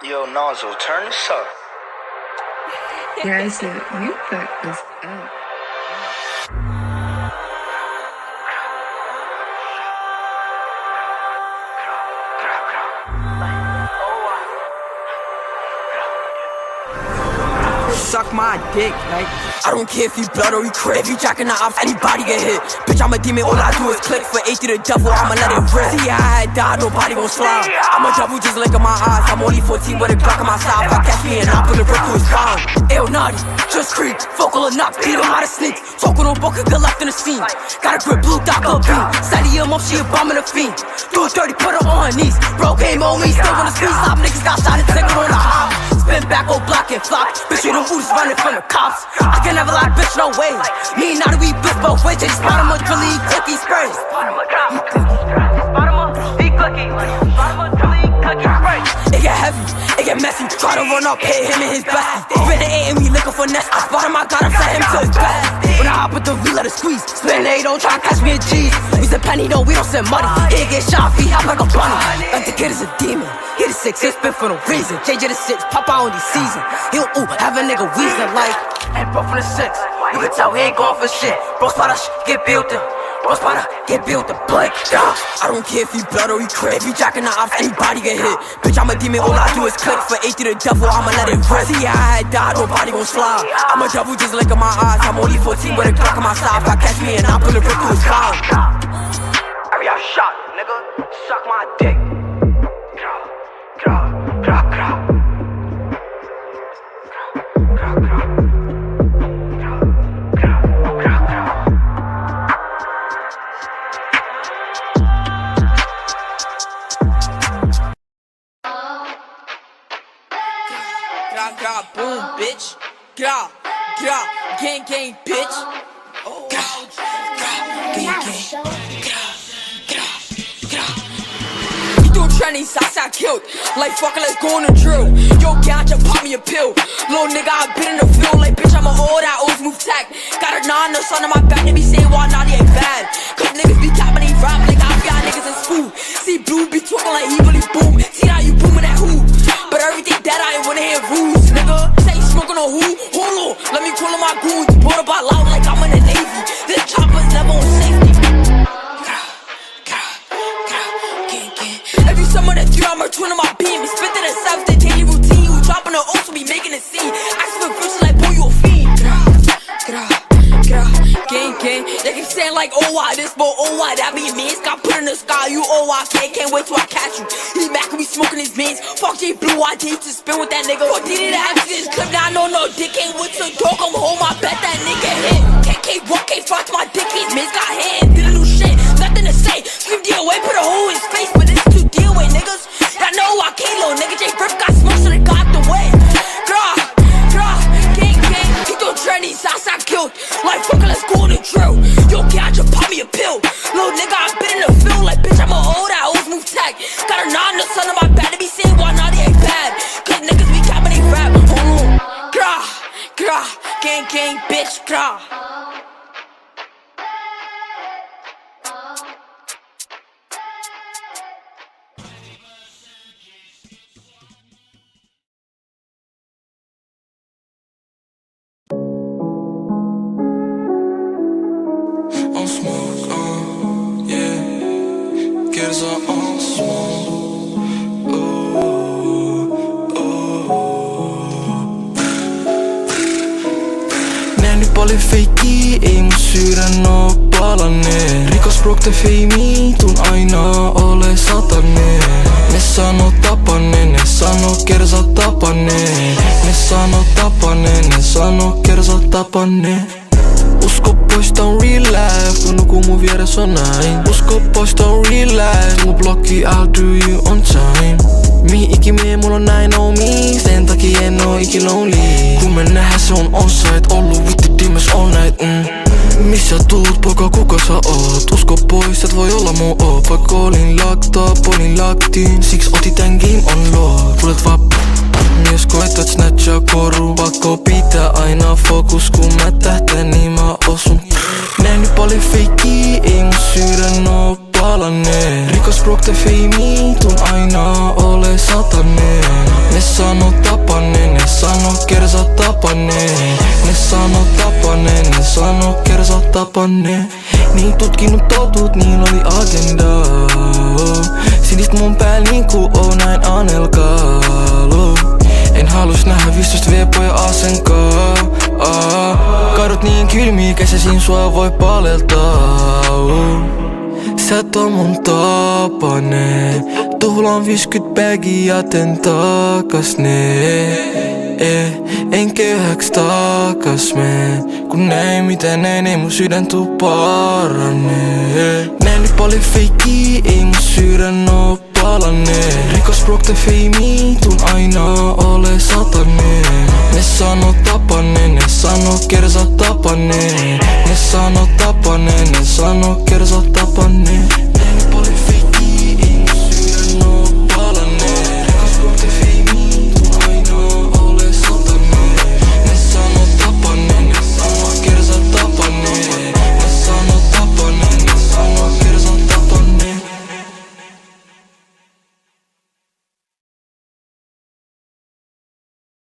Yo, Nozzle, turn this up. Yeah, I said, you fucked this up. Suck my dick, like I don't care if you blood or you crip. If you jacking the ops, anybody get hit. Bitch, I'm a demon, all I do is click. For 8 to the devil, I'ma let it rip. See, I had died, nobody gon' slide. I'm a devil, just look at my eyes. I'm only 14 with a Glock on my side. If I catch me and I put a brick through his spine. Ayo, naughty, just creep. Vocal or not, beat him out of sneak. Talking on book, get left in the scene. Got a grip, blue dot, go beat. Steady him up, she a bomb in the fiend. Do it dirty, put her on her knees. Bro came on me, still wanna squeeze. Stop, niggas got shot and taken on the hop. Spin back, old block and flop. Bitch, you don't ooze running from the cops. I can never lie, bitch, no way. Me and now we bitch both ways. Just spot him up, really cookie sprays. Spot him up, big cookie. Spot him up, really cookie sprays. It get heavy, it get messy. Try to run up, hit him and his bestie. Spin the 8 and we looking for nest. I spot him, I got him, set him to his best. When I hop with the wheel, let it squeeze. Spin the 8, don't try to catch me a G's. We send penny, no, we don't send money. He get shot, he hop like a bunny. Like the kid is a demon. Hit a 6, it's spin for no reason. Change it to 6, pop out on these season. He'll have a nigga wheezing like. And bro from the 6, you can tell he ain't going for shit. Bro spot us, get built in. Bro spot get built in. Blake, yeah. I don't care if you blood or you crip. If you jacking the ops, anybody get hit. Bitch, I'm a demon, all I do is click. For 8 to the devil, I'ma let it rip. See, I had died, nobody gon' slide. I'm a devil, just look at my eyes. I'm only 14 with a Glock on my side. If I catch me and I pull a rip through his spine. Every shot, nigga, suck my dick. Boom, bitch. Gang, gang, bitch. Oh, gang, gang. You do trendy, Sasa killed. Like fucking, let's go on the drill. Yo, gotcha, pop me a pill. Little nigga, I been in the field. Like bitch, I'm a old, I always move tech. Got a 9 or son on my back. They be saying why not ain't bad. Cause niggas be capping, they rap. Like I got niggas in school. See blue be talking like he really boom. See how you booming that who? But everything that I ain't wanna hear rules, nigga. Say you smoking on who? Hold on, let me call on my goons. Bought about loud like I'm in the Navy. This chopper's never on safety. Every summer that 3, I'm returning my beam. Spit to the south, the daily routine. You dropping the oats, so be making a scene. Ask for fish like, boy, you a fiend. Gang, they keep saying like, oh why this, but oh why that be means. Got put in the sky, you oh why can't wait till I catch you. He mad cause we smoking his beans. Fuck J Blue, I used to spin with that nigga. Fuck did it after this clip, now I know no dick ain't with the dog. I'm home, I bet that nigga hit. KK walk, can't front my dick, his mans got hit and did a new shit. Nothing to say, scream D away, put a hole in his face, but it's too deal with niggas. I know I can't, little nigga. J Rip got smoke, so they got the way. Gang, he throw trendy, Sasa killed. Like fucking, let's go on the drill. Yo, gotcha, pop me a pill. Little nigga, I been in the field. Like bitch, I'm a old, I always move tech. Got a 9 or son on my back. They be saying why not they ain't bad. Cause niggas be capping, they rap. Gang, bitch, On smoke, yeah. Get us all on smoke. Nähnyt paljon feikiä, ei mun sydän oo palanne. Rikosprokten feimiin, tuun aina ole satane. Ne sanoo tapane, ne sanoo kersa tapane. Ne sanoo tapane, ne sanoo kersa tapane. Usko pois tää on real life, kun nuku mun vieres on näin. Usko pois tää on real life, mun blokki I'll do you on time. Mihin ikimie mulla on näin on me, sen takia en oo iki lonely. Kun me nähdä se on on-site, ollu vittu dimes all night. Missä tuut poika, kuka sä oot? Usko pois, et voi olla mun oot. Vaikka olin laktaa, polin laktiin, siks otin tän game on load. Tulet vaan mies koetat snatchaa koru. Pakko pitää aina fokus, kun mä tähtään niin mä osun. Nähnyt paljon feikiä, ei mun sydän oo palanee. Rikosprok te feimi, tuun aina ole sataneen. Ne sano tapaneen, ne sano kersa tapaneen. Ne sano tapaneen, ne sano kersa tapaneen. Niin tutkinut totut, niillä oli agenda. Sinist mun pääl niinku on näin Anelkalu. En halus nähdä 15 V-poja asenkaa. Kadut niin kylmiä, kesäsin sua voi paleltaa. Sä et oo mun tapane. Tuhlaan 50 bagia ja teen takas ne. En köyhäks takas me. Kun näin mitä näin, ei mun sydän tuu paranee. Näin nyt paljon feikkiä, ei mun sydän oo palanee. Rikosprok te feimi, tuun aina ole sataneen. Ne sano tapaneen, ne sano kersa tapaneen. Ne sano tapaneen, ne sano kersa